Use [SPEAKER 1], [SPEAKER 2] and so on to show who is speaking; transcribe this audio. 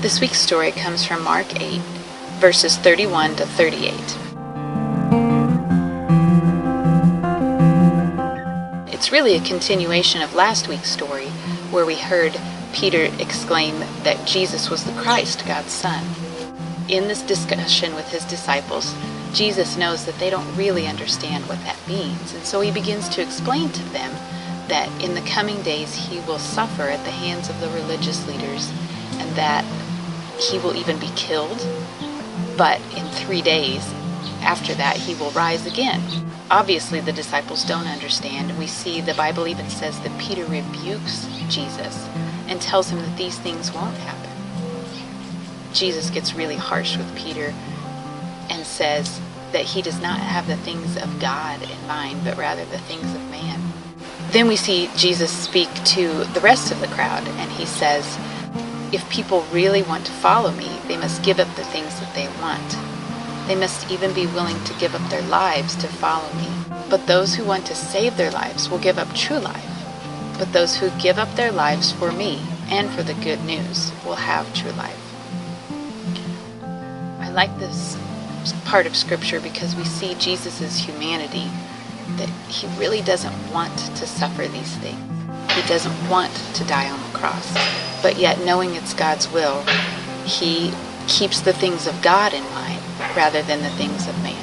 [SPEAKER 1] This week's story comes from Mark 8, verses 31 to 38. It's really a continuation of last week's story, where we heard Peter exclaim that Jesus was the Christ, God's Son. In this discussion with his disciples, Jesus knows that they don't really understand what that means, and so he begins to explain to them that in the coming days he will suffer at the hands of the religious leaders, and that he will even be killed, but in 3 days after that he will rise again. Obviously the disciples don't understand, and we see the Bible even says that Peter rebukes Jesus and tells him that these things won't happen. Jesus gets really harsh with Peter and says that he does not have the things of God in mind, but rather the things of man. Then we see Jesus speak to the rest of the crowd, and he says, if people really want to follow me, they must give up the things that they want. They must even be willing to give up their lives to follow me. But those who want to save their lives will give up true life. But those who give up their lives for me and for the good news will have true life. I like this part of Scripture because we see Jesus' humanity, that he really doesn't want to suffer these things. He doesn't want to die on the cross. But yet, knowing it's God's will, he keeps the things of God in mind rather than the things of man.